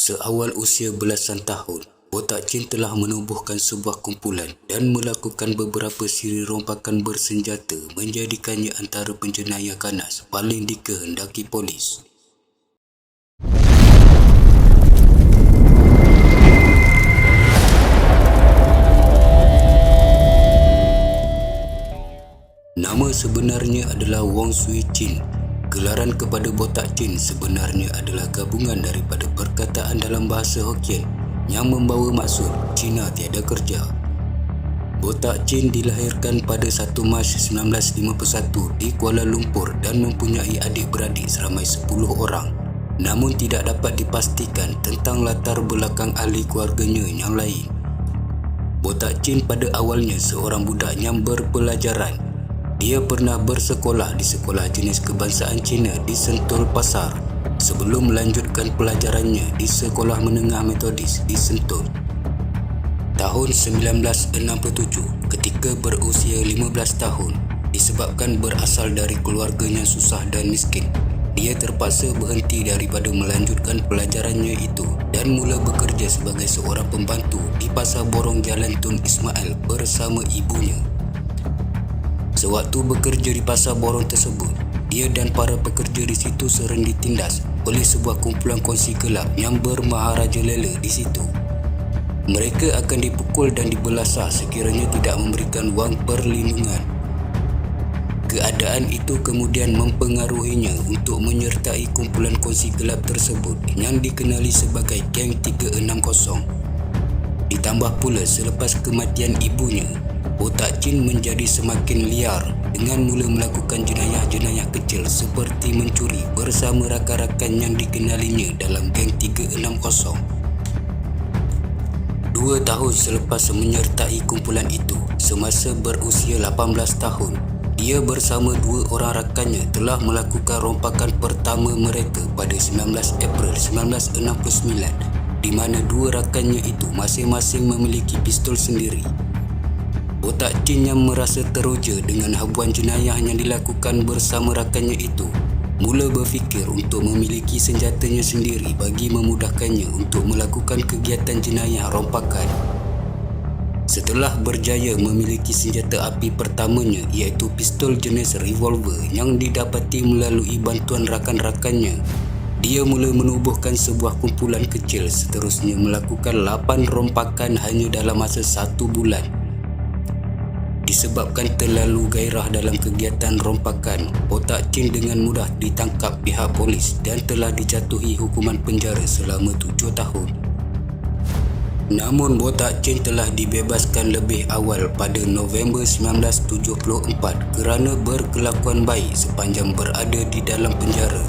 Seawal usia belasan tahun, Botak Chin telah menubuhkan sebuah kumpulan dan melakukan beberapa siri rompakan bersenjata menjadikannya antara penjenayah ganas paling dikehendaki polis. Nama sebenarnya adalah Wong Sui Chin. Gelaran kepada Botak Chin sebenarnya adalah gabungan daripada perkataan dalam bahasa Hokkien yang membawa maksud Cina tiada kerja. Botak Chin dilahirkan pada 1 Mac 1951 di Kuala Lumpur dan mempunyai adik-beradik seramai 10 orang. Namun tidak dapat dipastikan tentang latar belakang ahli keluarganya yang lain. Botak Chin pada awalnya seorang budak yang berpelajaran. Dia pernah bersekolah di sekolah jenis kebangsaan Cina di Sentul Pasar sebelum melanjutkan pelajarannya di sekolah menengah metodis di Sentul. Tahun 1967, ketika berusia 15 tahun, disebabkan berasal dari keluarga yang susah dan miskin, dia terpaksa berhenti daripada melanjutkan pelajarannya itu dan mula bekerja sebagai seorang pembantu di Pasar Borong Jalan Tun Ismail bersama ibunya. Sewaktu bekerja di pasar borong tersebut, dia dan para pekerja di situ sering ditindas oleh sebuah kumpulan kongsi gelap yang bermaharajalela di situ. Mereka akan dipukul dan dibelasah sekiranya tidak memberikan wang perlindungan. Keadaan itu kemudian mempengaruhinya untuk menyertai kumpulan kongsi gelap tersebut yang dikenali sebagai Geng 360. Ditambah pula selepas kematian ibunya, Botak Chin menjadi semakin liar dengan mula melakukan jenayah-jenayah kecil seperti mencuri bersama rakan-rakan yang dikenalinya dalam Geng 360. 2 tahun selepas menyertai kumpulan itu, semasa berusia 18 tahun, dia bersama 2 orang rakannya telah melakukan rompakan pertama mereka pada 19 April 1969, di mana 2 rakannya itu masing-masing memiliki pistol sendiri. Botak Chin yang merasa teruja dengan habuan jenayah yang dilakukan bersama rakannya itu, mula berfikir untuk memiliki senjatanya sendiri bagi memudahkannya untuk melakukan kegiatan jenayah rompakan. Setelah berjaya memiliki senjata api pertamanya, iaitu pistol jenis revolver yang didapati melalui bantuan rakan-rakannya, dia mula menubuhkan sebuah kumpulan kecil, seterusnya melakukan 8 rompakan hanya dalam masa 1 bulan. Disebabkan terlalu gairah dalam kegiatan rompakan, Botak Chin dengan mudah ditangkap pihak polis dan telah dijatuhi hukuman penjara selama 7 tahun. Namun Botak Chin telah dibebaskan lebih awal pada November 1974 kerana berkelakuan baik sepanjang berada di dalam penjara.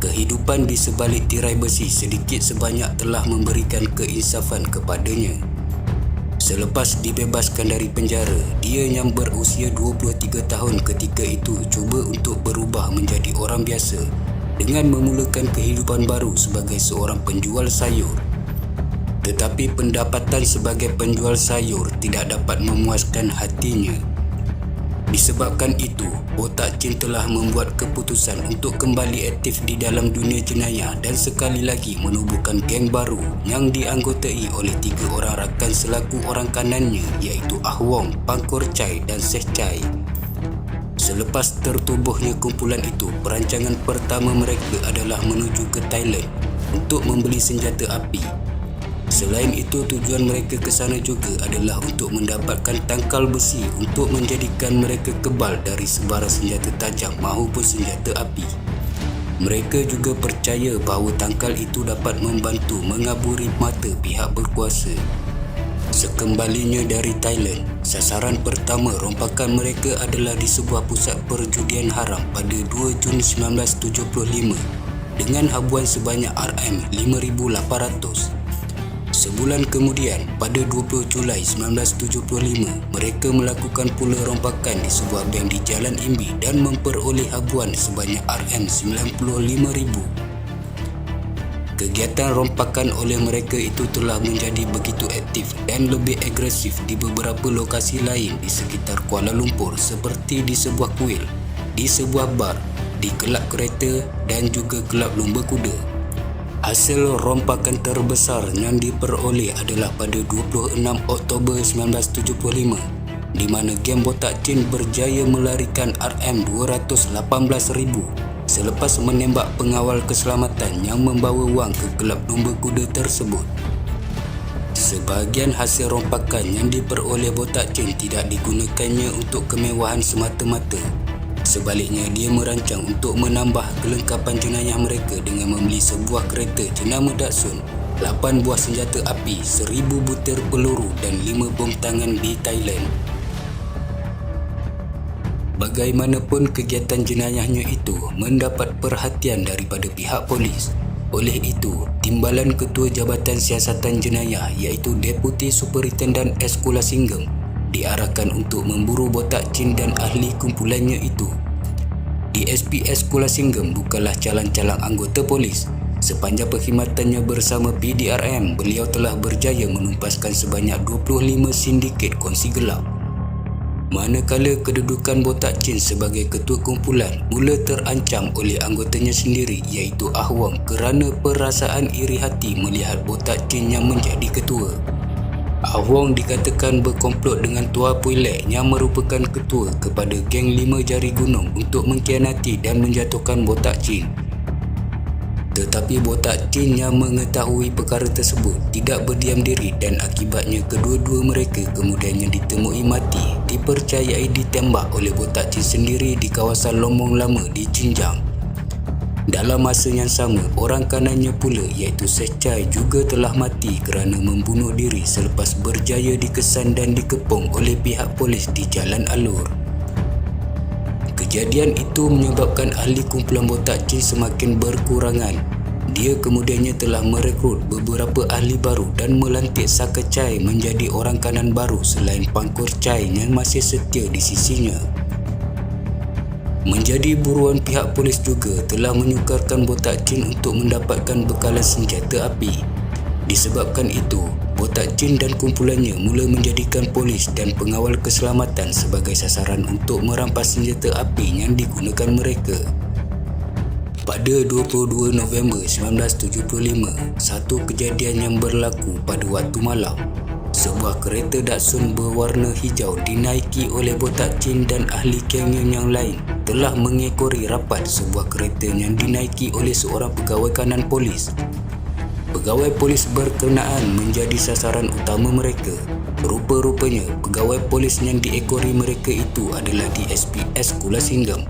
Kehidupan di sebalik tirai besi sedikit sebanyak telah memberikan keinsafan kepadanya. Selepas dibebaskan dari penjara, dia yang berusia 23 tahun ketika itu cuba untuk berubah menjadi orang biasa dengan memulakan kehidupan baru sebagai seorang penjual sayur. Tetapi pendapatan sebagai penjual sayur tidak dapat memuaskan hatinya. Disebabkan itu, Botak Chin telah membuat keputusan untuk kembali aktif di dalam dunia jenayah dan sekali lagi menubuhkan geng baru yang dianggotai oleh 3 orang rakan selaku orang kanannya, iaitu Ah Wong, Pangkor Chai dan Seh Chai. Selepas tertubuhnya kumpulan itu, perancangan pertama mereka adalah menuju ke Thailand untuk membeli senjata api. Selain itu, tujuan mereka ke sana juga adalah untuk mendapatkan tangkal besi untuk menjadikan mereka kebal dari sebara senjata tajam maupun senjata api. Mereka juga percaya bahawa tangkal itu dapat membantu mengaburi mata pihak berkuasa. Sekembalinya dari Thailand, sasaran pertama rompakan mereka adalah di sebuah pusat perjudian haram pada 2 Jun 1975 dengan habuan sebanyak RM5,800. Sebulan kemudian, pada 20 Julai 1975, mereka melakukan pula rompakan di sebuah bank di Jalan Imbi dan memperoleh habuan sebanyak RM95,000. Kegiatan rompakan oleh mereka itu telah menjadi begitu aktif dan lebih agresif di beberapa lokasi lain di sekitar Kuala Lumpur seperti di sebuah kuil, di sebuah bar, di kelab kereta dan juga kelab lumba kuda. Hasil rompakan terbesar yang diperoleh adalah pada 26 Oktober 1975, di mana geng Botak Chin berjaya melarikan RM218,000 selepas menembak pengawal keselamatan yang membawa wang ke kelab domba kuda tersebut. Sebahagian hasil rompakan yang diperoleh Botak Chin tidak digunakannya untuk kemewahan semata-mata. Sebaliknya, dia merancang untuk menambah kelengkapan jenayah mereka dengan membeli sebuah kereta jenama Datsun, 8 buah senjata api, 1000 butir peluru dan 5 bom tangan di Thailand. Bagaimanapun, kegiatan jenayahnya itu mendapat perhatian daripada pihak polis. Oleh itu, Timbalan Ketua Jabatan Siasatan Jenayah iaitu Deputi Superintendent S. Kulasinggam diarahkan untuk memburu Botak Chin dan ahli kumpulannya itu. DSP S. Kulasinggam bukanlah calang-calang anggota polis. Sepanjang perkhidmatannya bersama PDRM, beliau telah berjaya menumpaskan sebanyak 25 sindiket kongsi gelap. Manakala kedudukan Botak Chin sebagai ketua kumpulan mula terancam oleh anggotanya sendiri iaitu Ah Wong kerana perasaan iri hati melihat Botak Chin yang menjadi ketua. Ah Wong dikatakan berkomplot dengan Tua Pui Lek yang merupakan ketua kepada geng 5 Jari Gunung untuk mengkhianati dan menjatuhkan Botak Chin. Tetapi Botak Chin yang mengetahui perkara tersebut tidak berdiam diri dan akibatnya kedua-dua mereka kemudiannya ditemui mati, dipercayai ditembak oleh Botak Chin sendiri di kawasan Lomong Lama di Xinjiang. Dalam masa yang sama, orang kanannya pula iaitu Seh Chai juga telah mati kerana membunuh diri selepas berjaya dikesan dan dikepung oleh pihak polis di Jalan Alor. Kejadian itu menyebabkan ahli kumpulan Botak Chin semakin berkurangan. Dia kemudiannya telah merekrut beberapa ahli baru dan melantik Saka Chai menjadi orang kanan baru selain Pangkur Chai yang masih setia di sisinya. Menjadi buruan pihak polis juga telah menyukarkan Botak Chin untuk mendapatkan bekalan senjata api. Disebabkan itu, Botak Chin dan kumpulannya mula menjadikan polis dan pengawal keselamatan sebagai sasaran untuk merampas senjata api yang digunakan mereka. Pada 22 November 1975, satu kejadian yang berlaku pada waktu malam. Sebuah kereta Datsun berwarna hijau dinaiki oleh Botak Chin dan ahli gengnya yang lain telah mengekori rapat sebuah kereta yang dinaiki oleh seorang pegawai kanan polis. Pegawai polis berkenaan menjadi sasaran utama mereka. Rupa-rupanya, pegawai polis yang diekori mereka itu adalah DSP S. Kulasinggam.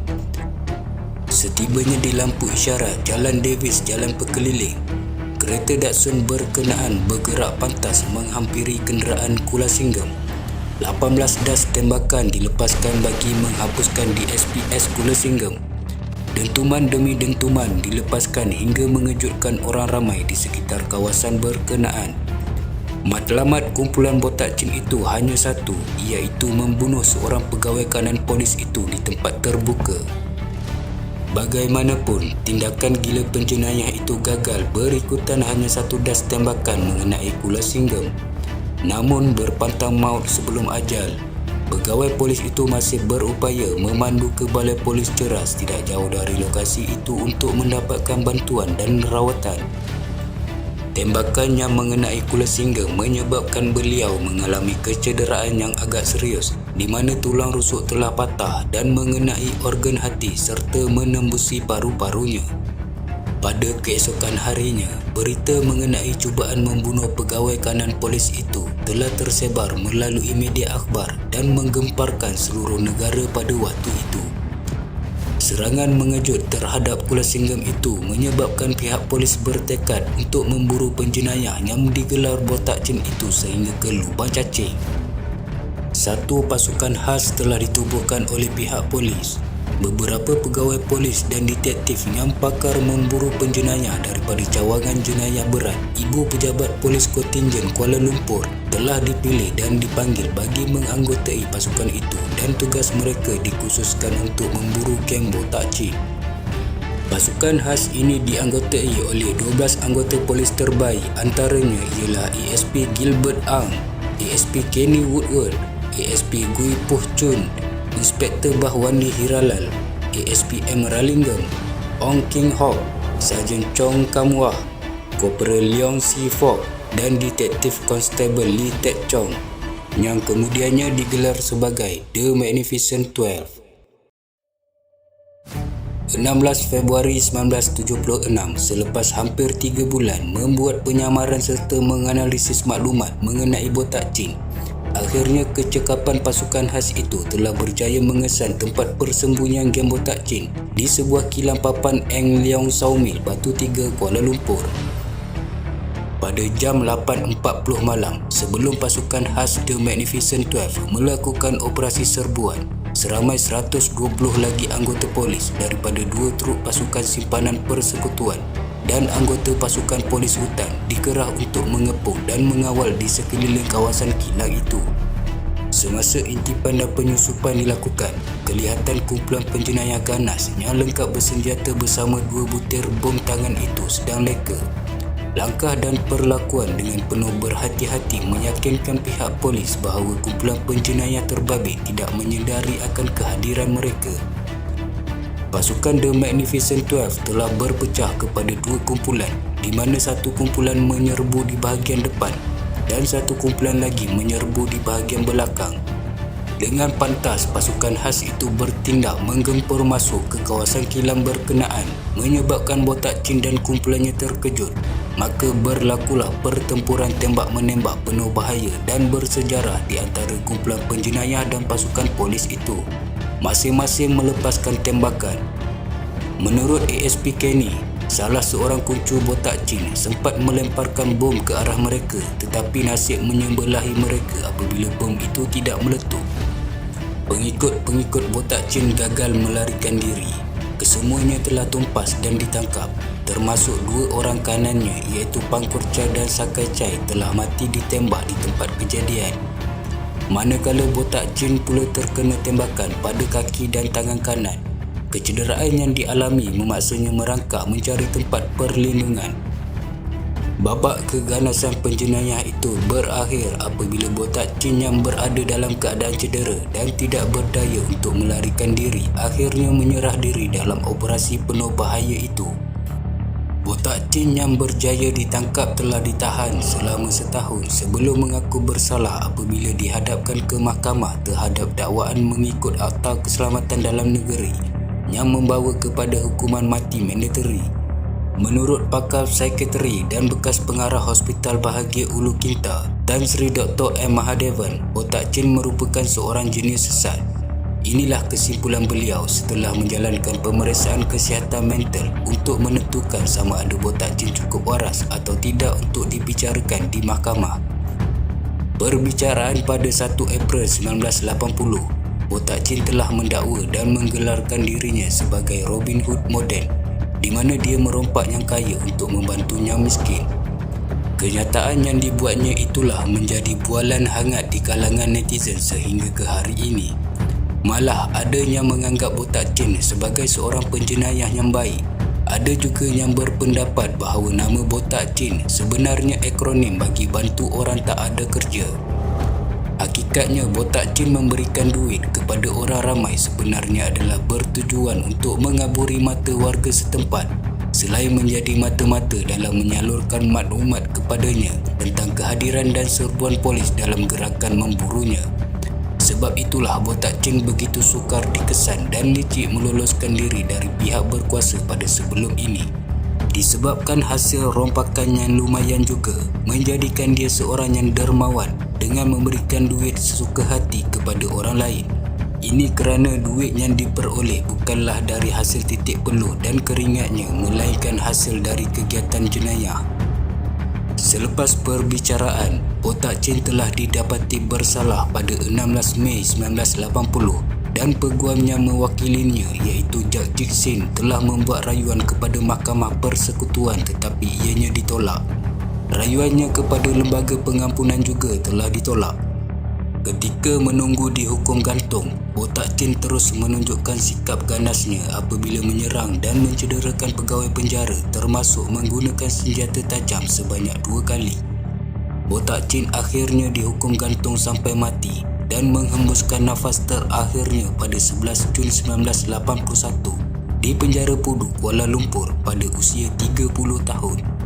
Setibanya di lampu isyarat Jalan Davis Jalan Perkeliling, kereta Datsun berkenaan bergerak pantas menghampiri kenderaan Kulasinggam. 18 das tembakan dilepaskan bagi menghapuskan DSP-S Kulasinggam. Dentuman demi dentuman dilepaskan hingga mengejutkan orang ramai di sekitar kawasan berkenaan. Matlamat kumpulan Botak Chin itu hanya satu, iaitu membunuh seorang pegawai kanan polis itu di tempat terbuka. Bagaimanapun, tindakan gila penjenayah itu gagal berikutan hanya satu das tembakan mengenai Kulasinggam. Namun berpantang maut sebelum ajal, pegawai polis itu masih berupaya memandu ke balai polis Ceras tidak jauh dari lokasi itu untuk mendapatkan bantuan dan rawatan. Tembakan yang mengenai Kulasinggam menyebabkan beliau mengalami kecederaan yang agak serius, di mana tulang rusuk telah patah dan mengenai organ hati serta menembusi paru-parunya. Pada keesokan harinya, berita mengenai cubaan membunuh pegawai kanan polis itu telah tersebar melalui media akhbar dan menggemparkan seluruh negara pada waktu itu. Serangan mengejut terhadap Kulasinggam itu menyebabkan pihak polis bertekad untuk memburu penjenayah yang digelar Botak Chin itu sehingga ke lubang cacing. Satu pasukan khas telah ditubuhkan oleh pihak polis. Beberapa pegawai polis dan detektif yang pakar memburu penjenayah daripada cawangan jenayah berat Ibu Pejabat Polis Kontingen Kuala Lumpur telah dipilih dan dipanggil bagi menganggotai pasukan itu dan tugas mereka dikhususkan untuk memburu geng Botak Chin. Pasukan khas ini dianggotai oleh 12 anggota polis terbaik, antaranya ialah ASP Gilbert Ang, ASP Kenny Woodward, ASP Gui Puh Chun, Inspektor Bahwandi Hiralal, ASP M Ralinggam, Ong King Hok, Sarjan Chong Kam Wah, Korporal Leong Si Fok dan Detektif Konstabel Lee Tek Chong yang kemudiannya digelar sebagai The Magnificent 12. 16 Februari 1976, selepas hampir 3 bulan membuat penyamaran serta menganalisis maklumat mengenai Botak Chin, akhirnya kecekapan pasukan khas itu telah berjaya mengesan tempat persembunyian geng Botak Chin di sebuah kilang papan Eng Leong Sawmill, Batu Tiga, Kuala Lumpur. Pada jam 8.40 malam, sebelum pasukan khas The Magnificent 12 melakukan operasi serbuan, seramai 120 lagi anggota polis daripada 2 truk pasukan simpanan persekutuan dan anggota pasukan polis hutan dikerah untuk mengepung dan mengawal di sekeliling kawasan kilang itu. Semasa intipan dan penyusupan dilakukan, kelihatan kumpulan penjenayah ganas yang lengkap bersenjata bersama 2 butir bom tangan itu sedang leka. Langkah dan perlakuan dengan penuh berhati-hati meyakinkan pihak polis bahawa kumpulan penjenayah terbabit tidak menyedari akan kehadiran mereka. Pasukan The Magnificent 12 telah berpecah kepada 2 kumpulan, di mana satu kumpulan menyerbu di bahagian depan dan satu kumpulan lagi menyerbu di bahagian belakang. Dengan pantas, pasukan khas itu bertindak menggempur masuk ke kawasan kilang berkenaan, menyebabkan Botak Chin dan kumpulannya terkejut. Maka berlakulah pertempuran tembak-menembak penuh bahaya dan bersejarah di antara kumpulan penjenayah dan pasukan polis itu. Masing-masing melepaskan tembakan. Menurut ASP Kenny, salah seorang kuncu Botak Chin sempat melemparkan bom ke arah mereka, tetapi nasib menyembelahi mereka apabila bom itu tidak meletup. Pengikut-pengikut Botak Chin gagal melarikan diri. Kesemuanya telah tumpas dan ditangkap, termasuk 2 orang kanannya iaitu Pangkur Chai dan Sakai Chai telah mati ditembak di tempat kejadian. Manakala Botak Chin pula terkena tembakan pada kaki dan tangan kanan. Kecederaan yang dialami memaksanya merangkak mencari tempat perlindungan. Babak keganasan penjenayah itu berakhir apabila Botak Chin yang berada dalam keadaan cedera dan tidak berdaya untuk melarikan diri akhirnya menyerah diri dalam operasi penuh bahaya itu. Botak Chin yang berjaya ditangkap telah ditahan selama setahun sebelum mengaku bersalah apabila dihadapkan ke mahkamah terhadap dakwaan mengikut Akta Keselamatan Dalam Negeri yang membawa kepada hukuman mati mandatory. Menurut pakar psikiatri dan bekas pengarah Hospital Bahagia Ulu Kinta, Tan Sri Dr. M. Mahadevan, Botak Chin merupakan seorang jenis sesat. Inilah kesimpulan beliau setelah menjalankan pemeriksaan kesihatan mental untuk menentukan sama ada Botak Chin cukup waras atau tidak untuk dibicarakan di mahkamah. Perbicaraan pada 1 April 1980, Botak Chin telah mendakwa dan menggelarkan dirinya sebagai Robin Hood moden, di mana dia merompak yang kaya untuk membantu yang miskin. Kenyataan yang dibuatnya itulah menjadi bualan hangat di kalangan netizen sehingga ke hari ini. Malah ada yang menganggap Botak Chin sebagai seorang penjenayah yang baik. Ada juga yang berpendapat bahawa nama Botak Chin sebenarnya akronim bagi bantu orang tak ada kerja. Hakikatnya Botak Chin memberikan duit kepada orang ramai sebenarnya adalah bertujuan untuk mengaburi mata warga setempat, selain menjadi mata-mata dalam menyalurkan maklumat kepadanya tentang kehadiran dan serbuan polis dalam gerakan memburunya. Sebab itulah Botak Chin begitu sukar dikesan dan licik meloloskan diri dari pihak berkuasa pada sebelum ini. Disebabkan hasil rompakan yang lumayan juga menjadikan dia seorang yang dermawan dengan memberikan duit sesuka hati kepada orang lain. Ini kerana duit yang diperoleh bukanlah dari hasil titik peluh dan keringatnya, melainkan hasil dari kegiatan jenayah. Selepas perbicaraan, Botak Chin telah didapati bersalah pada 16 Mei 1980 dan peguam yang mewakilinya iaitu Jack Jixin telah membuat rayuan kepada Mahkamah Persekutuan tetapi ianya ditolak. Rayuannya kepada Lembaga Pengampunan juga telah ditolak. Ketika menunggu dihukum gantung, Botak Chin terus menunjukkan sikap ganasnya apabila menyerang dan mencederakan pegawai penjara termasuk menggunakan senjata tajam sebanyak 2 kali. Botak Chin akhirnya dihukum gantung sampai mati dan menghembuskan nafas terakhirnya pada 11 Jun 1981 di penjara Pudu, Kuala Lumpur pada usia 30 tahun.